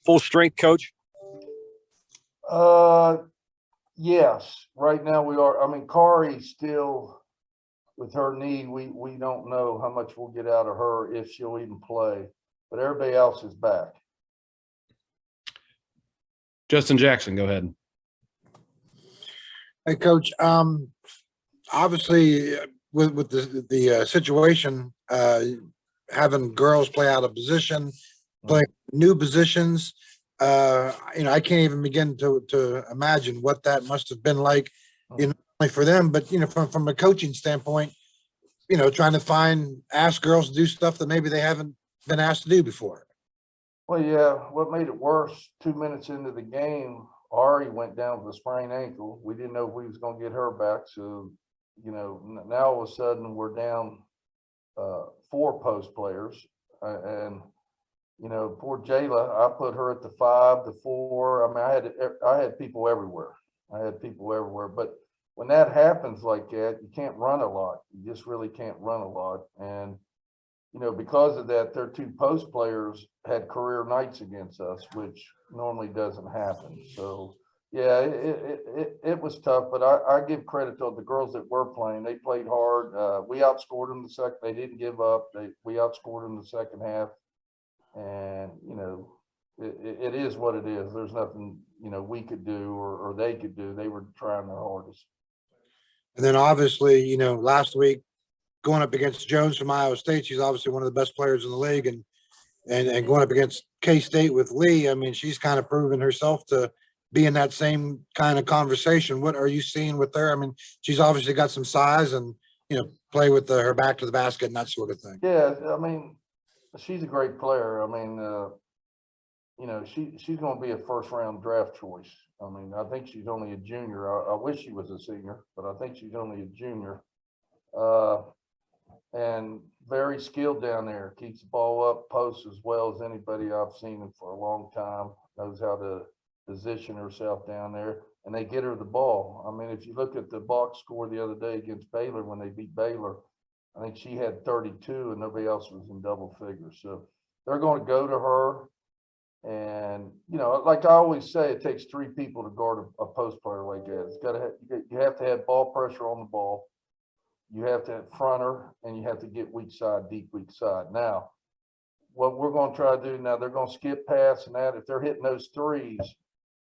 full strength, Coach? Yes. Right now we are. I mean, Kari still with her knee. We don't know how much we'll get out of her, if she'll even play. But everybody else is back. Justin Jackson, go ahead. Hey, Coach. Obviously, with the situation, having girls play out of position, play new positions, I can't even begin to imagine what that must have been like, not only for them, but from a coaching standpoint, trying to ask girls to do stuff that maybe they haven't been asked to do before. Well, yeah. What made it worse? 2 minutes into the game, Ari went down with a sprained ankle. We didn't know if we was going to get her back. So, now all of a sudden we're down 4 post players, and poor Jayla. I put her at the 5, the 4. I mean, I had people everywhere. But when that happens like that, you can't run a lot. You just really can't run a lot. And because of that, their 2 post players had career nights against us, which normally doesn't happen. So yeah, it was tough, but I give credit to the girls that were playing. They played hard. We outscored them the second. They didn't give up. We outscored them the second half. And it is what it is. There's nothing we could do or they could do. They were trying their hardest. And then obviously, last week going up against Jones from Iowa State, she's obviously one of the best players in the league, and going up against K-State with Lee, I mean, she's kind of proven herself to be in that same kind of conversation. What are you seeing with her? I mean, she's obviously got some size and play with her back to the basket and that sort of thing. Yeah, I mean, she's a great player. I mean, she's going to be a first-round draft choice. I mean, I think she's only a junior. I wish she was a senior, but I think she's only a junior. And very skilled down there. Keeps the ball up, posts as well as anybody I've seen him for a long time. Knows how to position herself down there, and they get her the ball. I mean, if you look at the box score the other day against Baylor when they beat Baylor, I think she had 32 and nobody else was in double figures. So they're going to go to her. And, like I always say, it takes 3 people to guard a post player like that. You have to have ball pressure on the ball. You have to front her, and you have to get weak side, deep weak side. Now, what we're going to try to do now, they're going to skip pass and that. If they're hitting those threes,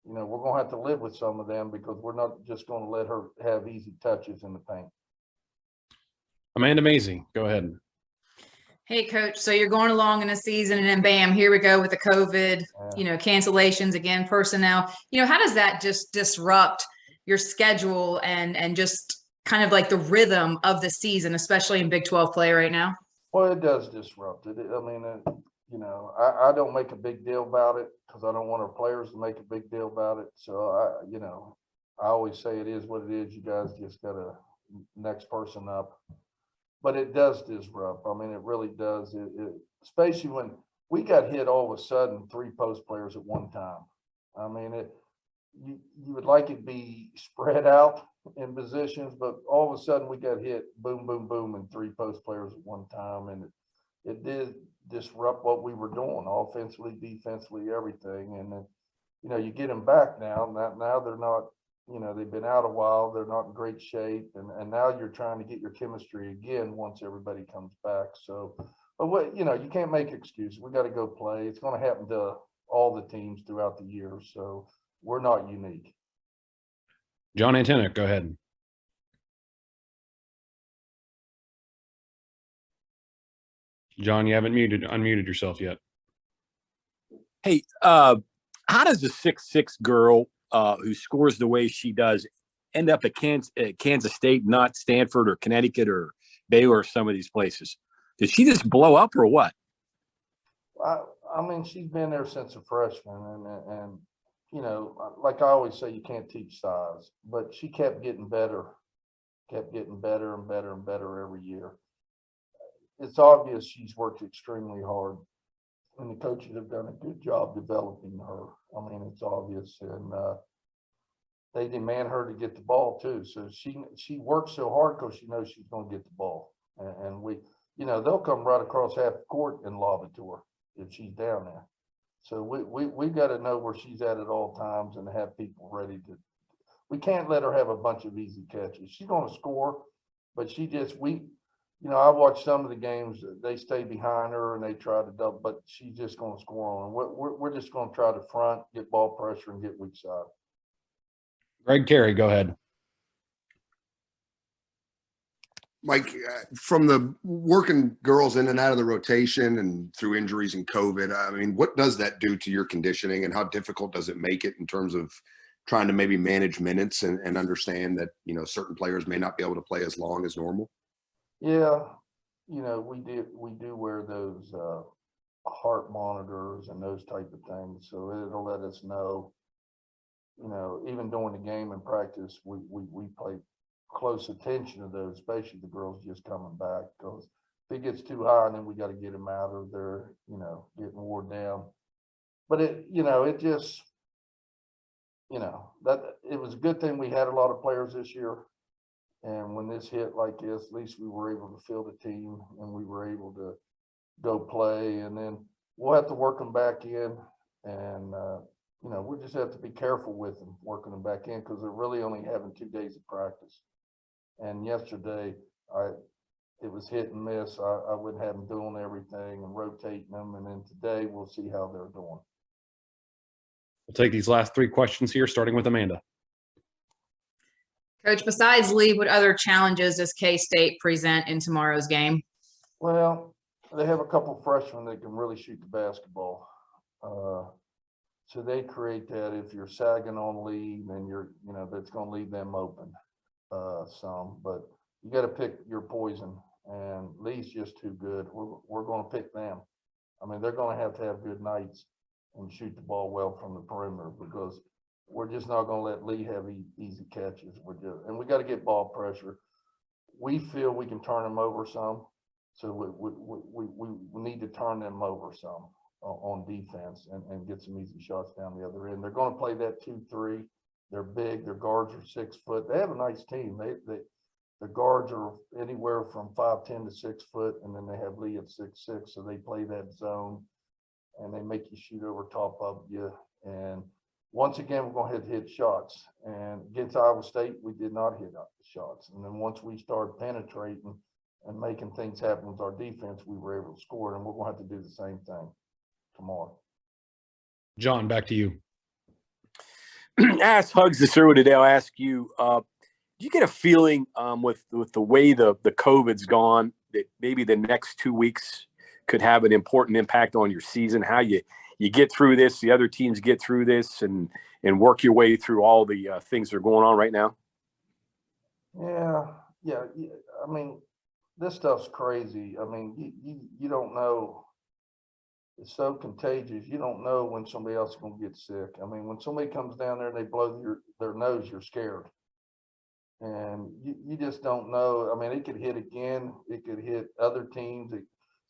we're going to have to live with some of them because we're not just going to let her have easy touches in the paint. Amanda Maisie, go ahead. Hey, Coach. So you're going along in a season, and then bam, here we go with the COVID, cancellations again, personnel. How does that just disrupt your schedule and just kind of like the rhythm of the season, especially in Big 12 play right now? Well, it does disrupt it. I mean, I don't make a big deal about it because I don't want our players to make a big deal about it. So I always say it is what it is. You guys just got to next person up. But it does disrupt. I mean, it really does. Especially when we got hit all of a sudden, 3 post players at one time. I mean, you would like it be spread out in positions, but all of a sudden we got hit, boom, boom, boom, and 3 post players at one time, and it did disrupt what we were doing, offensively, defensively, everything. And then, you get them back now. Now they're not. They've been out a while. They're not in great shape, and now you're trying to get your chemistry again once everybody comes back. So, but you can't make excuses. We got to go play. It's going to happen to all the teams throughout the year. So we're not unique. John Antenna, go ahead. John, you haven't unmuted yourself yet. Hey, how does a 6'6" girl who scores the way she does end up at Kansas State, not Stanford or Connecticut or Baylor or some of these places? Did she just blow up or what? I mean, she's been there since a freshman, and like I always say, you can't teach size, but she kept getting better and better and better every year. It's obvious she's worked extremely hard, and the coaches have done a good job developing her. I mean, it's obvious, and they demand her to get the ball too. So she works so hard because she knows she's going to get the ball, and we, they'll come right across half the court and lob it to her if she's down there. So we got to know where she's at all times and have people ready to. We can't let her have a bunch of easy catches. She's going to score, but I watched some of the games. They stay behind her and they try to double, but she's just going to score on. We're just going to try to front, get ball pressure, and get weak side. Greg Carey, go ahead. Mike, from the working girls in and out of the rotation and through injuries and COVID, I mean, what does that do to your conditioning, and how difficult does it make it in terms of trying to maybe manage minutes and understand that, certain players may not be able to play as long as normal? Yeah, we do wear those heart monitors and those type of things, so it'll let us know. Even during the game and practice, we pay close attention to those, especially the girls just coming back, because if it gets too high, then we got to get them out of there, getting wore down. But it just, that it was a good thing we had a lot of players this year. And when this hit like this, at least we were able to field a team and we were able to go play. And then we'll have to work them back in. And, we just have to be careful with them, working them back in, because they're really only having 2 days of practice. And yesterday, it was hit and miss. I wouldn't have them doing everything and rotating them. And then today, we'll see how they're doing. We'll take these last 3 questions here, starting with Amanda. Coach, besides Lee, what other challenges does K-State present in tomorrow's game? Well, they have a couple freshmen that can really shoot the basketball. So they create that. If you're sagging on Lee, then that's going to leave them open some. But you got to pick your poison, and Lee's just too good. We're going to pick them. I mean, they're going to have good nights and shoot the ball well from the perimeter, because we're just not going to let Lee have easy catches. And we got to get ball pressure. We feel we can turn them over some, so we need to turn them over some on defense and get some easy shots down the other end. They're going to play that 2-3. They're big. Their guards are 6 foot. They have a nice team. The guards are anywhere from 5'10" to 6 foot, and then they have Lee at 6'6", so they play that zone and they make you shoot over top of you. And once again, we're going to have to hit shots. And against Iowa State, we did not hit shots. And then once we started penetrating and making things happen with our defense, we were able to score. And we're going to have to do the same thing tomorrow. John, back to you. Ask Hugs this earlier today. I'll ask you, do you get a feeling with the way the COVID's gone that maybe the next 2 weeks could have an important impact on your season, how you get through this, the other teams get through this, and work your way through all the things that are going on right now? Yeah. I mean, this stuff's crazy. I mean, you don't know. It's so contagious. You don't know when somebody else is going to get sick. I mean, when somebody comes down there and they blow their nose, you're scared. And you just don't know. I mean, it could hit again. It could hit other teams.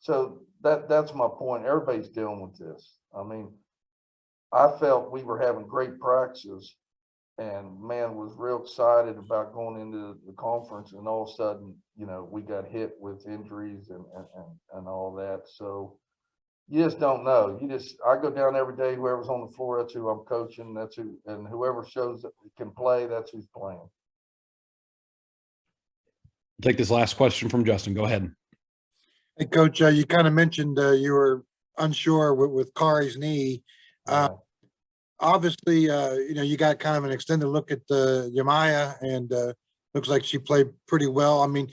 So that's my point. Everybody's dealing with this. I mean, I felt we were having great practices, and man was real excited about going into the conference, and all of a sudden, we got hit with injuries and all that. So you just don't know. I go down every day. Whoever's on the floor, that's who I'm coaching. That's who, and whoever shows that can play, that's who's playing. Take this last question from Justin. Go ahead. Hey, Coach, you kind of mentioned you were unsure with Kari's knee. Obviously, you got kind of an extended look at Yamaya, and looks like she played pretty well. I mean,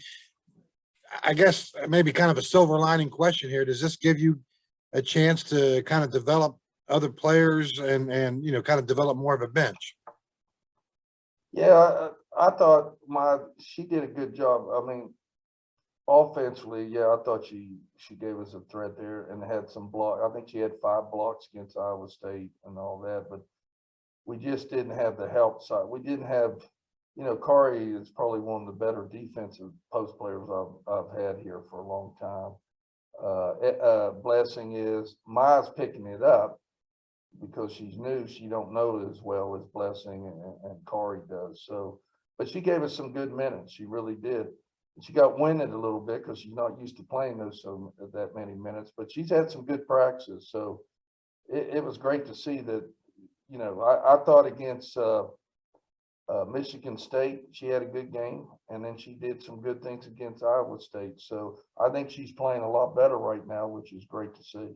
I guess maybe kind of a silver lining question here. Does this give you a chance to kind of develop other players and kind of develop more of a bench? Yeah, I thought she did a good job. I mean, offensively, yeah, I thought she gave us a threat there and had some block. I think she had 5 blocks against Iowa State and all that, but we just didn't have the help side. We didn't have, Kari is probably one of the better defensive post players I've had here for a long time. Blessing is Maya's picking it up because she's new. She don't know as well as Blessing and Kari does. So, but she gave us some good minutes. She really did. She got winded a little bit because she's not used to playing that many minutes, but she's had some good practices. So it was great to see that, you know, I thought against Michigan State, she had a good game, and then she did some good things against Iowa State. So I think she's playing a lot better right now, which is great to see.